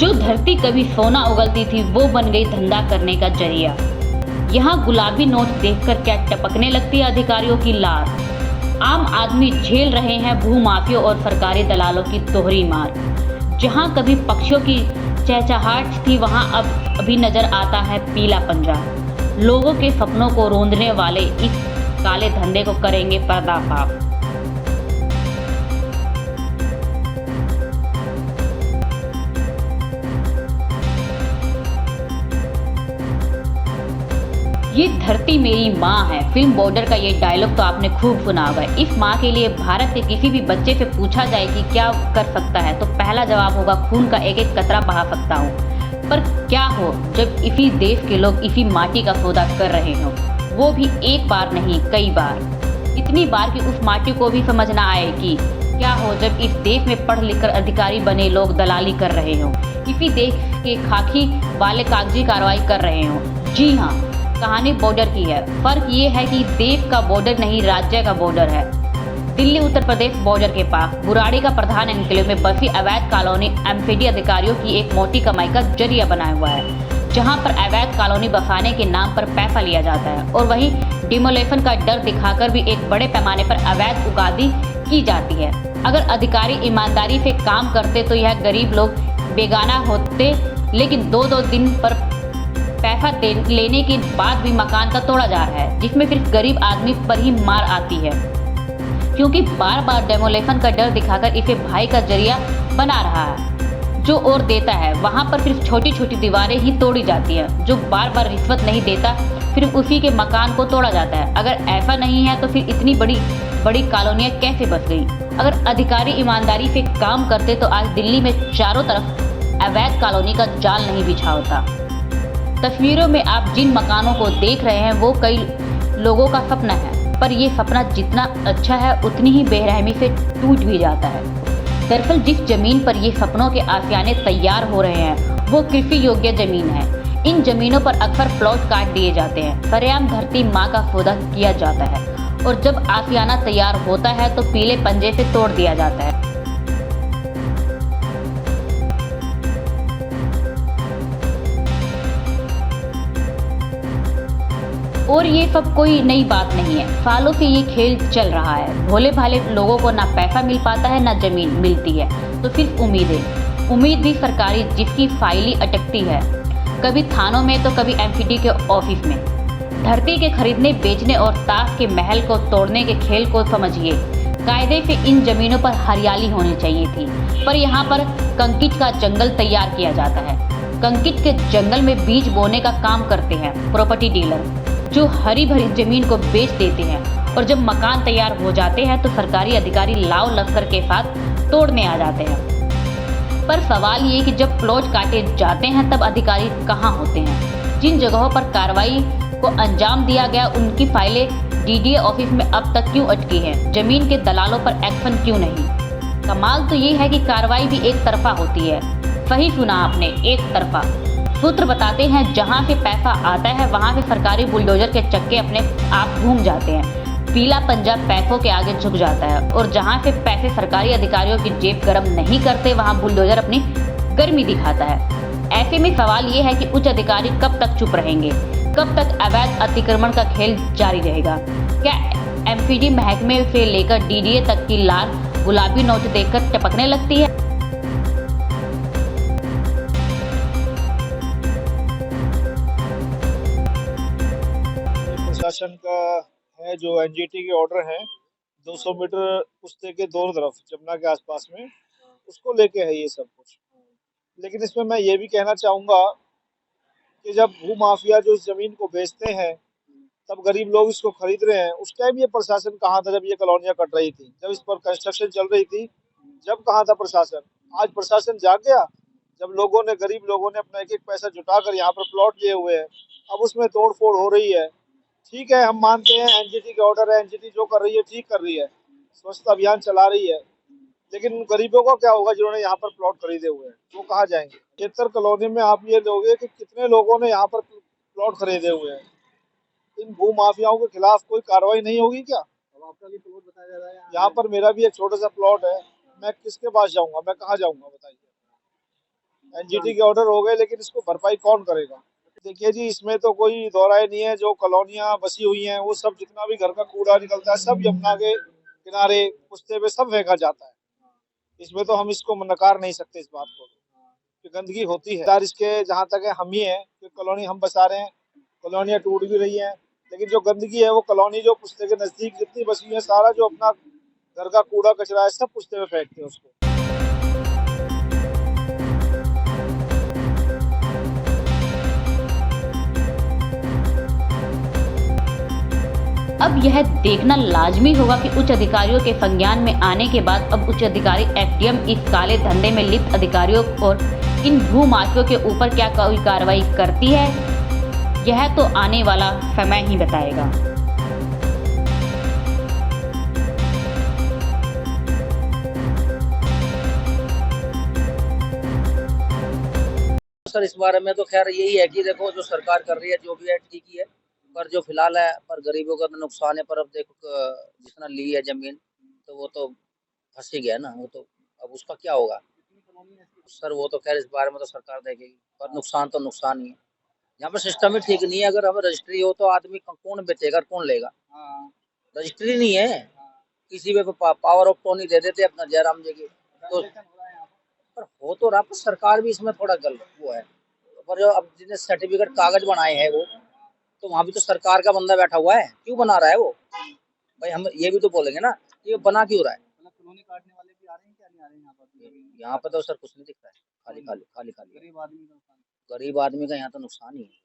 जो धरती कभी सोना उगलती थी वो बन गई धंधा करने का जरिया। यहाँ गुलाबी नोट देखकर क्या टपकने लगती है अधिकारियों की लार। आम आदमी झेल रहे हैं भूमाफियों और सरकारी दलालों की दोहरी मार। जहाँ कभी पक्षियों की चहचहाहट थी वहाँ अब अभी नजर आता है पीला पंजा। लोगों के सपनों को रोंदने वाले इस काले धंधे को करेंगे पर्दाफाश। ये धरती मेरी माँ है, फिल्म बॉर्डर का ये डायलॉग तो आपने खूब सुना होगा। इस माँ के लिए भारत के किसी भी बच्चे से पूछा जाए कि क्या कर सकता है तो पहला जवाब होगा खून का एक एक कतरा बहा सकता हूँ। पर क्या हो जब इसी देश के लोग इसी माटी का सौदा कर रहे हों, वो भी एक बार नहीं कई बार। इतनी बार कि उस माटी को भी समझ ना आए कि क्या हो जब इस देश में पढ़ लिख कर अधिकारी बने लोग दलाली कर रहे हों, इसी देश के खाकी वाले कागजी कार्रवाई कर रहे हों। जी हाँ, कहानी बॉर्डर की है। फर्क ये है कि देश का बॉर्डर नहीं राज्य का बॉर्डर है। दिल्ली उत्तर प्रदेश बॉर्डर के पास बुराड़ी का प्रधान एन्क्लेव में बसी अवैध कॉलोनी एमपीडी अधिकारियों की एक मोटी कमाई का जरिया बनाया हुआ है, जहां पर अवैध कॉलोनी बसाने के नाम पर पैसा लिया जाता है और वहीं डिमोलेशन का डर दिखाकर भी एक बड़े पैमाने पर अवैध उगादी की जाती है। अगर अधिकारी ईमानदारी से काम करते तो यह गरीब लोग बेगाना होते, लेकिन दो दिन पर पैसा लेने के बाद भी मकान का तोड़ा जा रहा है, जिसमें सिर्फ गरीब आदमी पर ही मार आती है, क्योंकि बार बार डेमोलेशन का डर दिखाकर इसे भाई का जरिया बना रहा है। जो और देता है वहां पर सिर्फ छोटी छोटी दीवारें ही तोड़ी जाती हैं। जो बार बार रिश्वत नहीं देता फिर उसी के मकान को तोड़ा जाता है। अगर ऐसा नहीं है तो फिर इतनी बड़ी बड़ी कॉलोनियां कैसे बस गई? अगर अधिकारी ईमानदारी से काम करते तो आज दिल्ली में चारों तरफ अवैध कॉलोनी का जाल नहीं बिछा होता। तस्वीरों में आप जिन मकानों को देख रहे हैं वो कई लोगों का सपना है, पर ये सपना जितना अच्छा है उतनी ही बेरहमी से टूट भी जाता है। दरअसल जिस जमीन पर ये सपनों के आशियाने तैयार हो रहे हैं वो कृषि योग्य जमीन है। इन जमीनों पर अक्सर प्लॉट काट दिए जाते हैं। सरेआम धरती माँ का सौदा किया जाता है और जब आशियाना तैयार होता है तो पीले पंजे से तोड़ दिया जाता है। और ये सब कोई नई बात नहीं है, सालों से ये खेल चल रहा है। भोले भाले लोगों को ना पैसा मिल पाता है ना जमीन मिलती है, तो सिर्फ उम्मीद भी सरकारी, जिसकी फाइली अटकती है कभी थानों में तो कभी एमपीडी के ऑफिस में। धरती के खरीदने बेचने और ताश के महल को तोड़ने के खेल को समझिए। कायदे से इन जमीनों पर हरियाली होनी चाहिए थी, पर यहाँ पर कंक्रीट का जंगल तैयार किया जाता है। कंक्रीट के जंगल में बीज बोने का काम करते हैं प्रॉपर्टी डीलर, जो हरी भरी जमीन को बेच देते हैं और जब मकान तैयार हो जाते हैं तो सरकारी अधिकारी लाव लश्कर के साथ तोड़ने आ जाते हैं। पर सवाल ये कि जब प्लॉट काटे जाते हैं तब अधिकारी कहाँ होते हैं? जिन जगहों पर कार्रवाई को अंजाम दिया गया उनकी फाइलें डीडीए ऑफिस में अब तक क्यों अटकी हैं? जमीन के दलालों पर एक्शन क्यों नहीं? कमाल तो ये है कि कार्रवाई भी एक तरफा होती है। सही सुना आपने, एक तरफा। सूत्र बताते हैं जहां से पैसा आता है वहां से सरकारी बुलडोजर के चक्के अपने आप घूम जाते हैं। पीला पंजा पैसों के आगे झुक जाता है और जहां से पैसे सरकारी अधिकारियों की जेब गर्म नहीं करते वहां बुलडोजर अपनी गर्मी दिखाता है। ऐसे में सवाल ये है कि उच्च अधिकारी कब तक चुप रहेंगे? कब तक अवैध अतिक्रमण का खेल जारी रहेगा? क्या एमपीडी महकमे से लेकर डीडीए तक की लाल गुलाबी नोट देखकर टपकने लगती है? प्रशासन का है जो एनजीटी के ऑर्डर हैं 200 मीटर कुश्ते के दोनों तरफ जमुना के आसपास में, उसको लेके है ये सब कुछ। लेकिन इसमें मैं ये भी कहना चाहूँगा कि जब भूमाफिया जो इस जमीन को बेचते हैं तब गरीब लोग इसको खरीद रहे हैं। उस टाइम ये प्रशासन कहाँ था जब ये कॉलोनियाँ कट रही थी, जब इस पर कंस्ट्रक्शन चल रही थी, जब कहाँ था प्रशासन? आज प्रशासन जाग गया जब लोगों ने, गरीब लोगों ने अपना एक एक पैसा जुटाकर यहाँ पर प्लॉट लिए हुए हैं, अब उसमें तोड़ फोड़ हो रही है। ठीक है, हम मानते हैं एनजीटी के ऑर्डर है, एनजीटी जो कर रही है ठीक कर रही है, स्वच्छता अभियान चला रही है, लेकिन गरीबों का क्या होगा जिन्होंने यहाँ पर प्लॉट खरीदे हुए हैं? वो कहाँ जाएंगे? 73 कॉलोनी में आप ये लोगे कि कितने लोगों ने यहाँ पर प्लॉट खरीदे हुए हैं। इन भू माफियाओं के खिलाफ कोई कार्रवाई नहीं होगी क्या? अब आपका भी प्लॉट बताया जा रहा है, यहाँ पर मेरा भी एक छोटा सा प्लॉट है, मैं किसके पास जाऊंगा? मैं कहाँ जाऊंगा बताइए? एनजीटी के ऑर्डर हो गए, लेकिन इसको भरपाई कौन करेगा? देखिए जी, इसमें तो कोई दो राय नहीं है। जो कॉलोनियां बसी हुई हैं, वो सब जितना भी घर का कूड़ा निकलता है, सब यमुना के किनारे पुश्ते पे सब फेंका जाता है। इसमें तो हम इसको नकार नहीं सकते इस बात को, कि गंदगी होती है। इसके जहाँ तक है हम ही है कि कॉलोनी हम बसा रहे हैं, कॉलोनियां टूट भी रही हैं, लेकिन जो गंदगी है वो कॉलोनी जो पुश्ते के नजदीक जितनी बसी है, सारा जो अपना घर का कूड़ा कचरा है सब पुश्ते में फेंकते हैं उसको। अब यह देखना लाजमी होगा कि उच्च अधिकारियों के संज्ञान में आने के बाद अब उच्च अधिकारी एसडीएम इस काले धंधे में लिप्त अधिकारियों और इन भूमाफियों के ऊपर क्या कोई कार्रवाई करती है, यह तो आने वाला समय ही बताएगा। सर इस बारे में तो खैर यही है कि देखो जो सरकार कर रही है जो भी है ठीक ही है, पर जो फिलहाल है पर गरीबों का तो नुकसान है। पर अब देखो जितना ली है जमीन तो वो तो फंस ही गया ना, वो तो अब उसका क्या होगा सर, वो तो खैर इस बारे में तो सरकार देखेगी, पर नुकसान तो नुकसान ही है। यहाँ पर सिस्टम ही ठीक नहीं है। अगर हमें रजिस्ट्री हो तो आदमी कौन बेचेगा, कौन लेगा? रजिस्ट्री नहीं है, किसी पे पावर ऑफ टर्नी दे देते अपना जयराम जी की तो। पर हो तो रहा, पर सरकार भी इसमें थोड़ा गलत वो है। पर जो अब जिन्हें सर्टिफिकेट कागज बनाए हैं वो तो वहाँ भी तो सरकार का बंदा बैठा हुआ है, क्यों बना रहा है वो? भाई हम ये भी तो बोलेंगे ना, ये बना क्यों रहा है? कॉलोनी काटने वाले भी आ रहे हैं क्या, नहीं आ रहे हैं यहाँ पर? यहाँ पे तो सर कुछ नहीं दिख रहा है, खाली खाली खाली खाली। गरीब आदमी का गरीब आदमी का यहाँ तो नुकसान ही है।